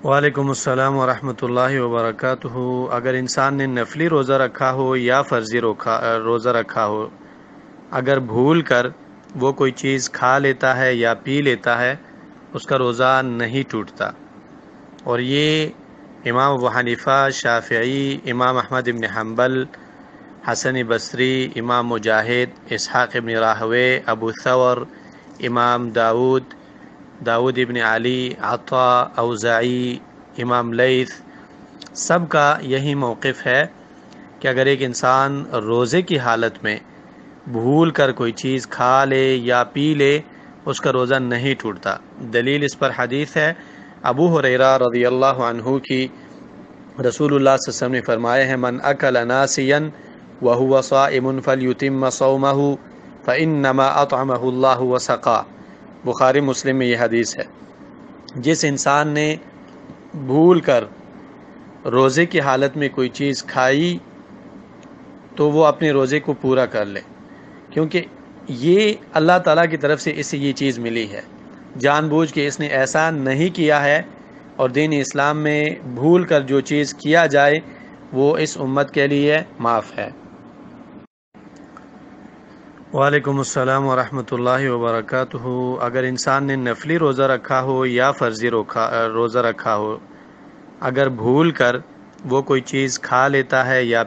وعلیکم السلام ورحمۃ اللہ وبرکاتہ۔ اگر انسان نے نفلی روزہ رکھا ہو یا فرضی روزہ رکھا ہو، اگر بھول کر وہ کوئی چیز کھا لیتا ہے یا پی لیتا ہے، اس کا روزہ نہیں ٹوٹتا۔ اور یہ امام ابو حنیفہ، شافعی، امام احمد بن حنبل، حسن بصری، امام مجاہد، اسحاق بن راہوے، ابو ثور، امام داؤد ابن علی، عطا، اوزاعی، امام لیث، سب کا یہی موقف ہے کہ اگر ایک انسان روزے کی حالت میں بھول کر کوئی چیز کھا لے یا پی لے، اس کا روزہ نہیں ٹوٹتا۔ دلیل اس پر حدیث ہے ابو ہریرہ رضی اللہ عنہ کی، رسول اللہ صلی اللہ علیہ وسلم نے فرمایا ہے: من اکل ناسیا وهو صائم فلیتم صومہ فانما اطعمہ اللہ وسقا۔ بخاری مسلم میں یہ حدیث ہے۔ جس انسان نے بھول کر روزے کی حالت میں کوئی چیز کھائی تو وہ اپنے روزے کو پورا کر لے، کیونکہ یہ اللہ تعالیٰ کی طرف سے اسے یہ چیز ملی ہے، جان بوجھ کے اس نے ایسا نہیں کیا ہے۔ اور دین اسلام میں بھول کر جو چیز کیا جائے وہ اس امت کے لیے معاف ہے۔ وعلیکم السلام ورحمۃ اللہ وبرکاتہ۔ اگر انسان نے نفلی روزہ رکھا ہو یا فرضی روزہ رکھا ہو، اگر بھول کر وہ کوئی چیز کھا لیتا ہے یا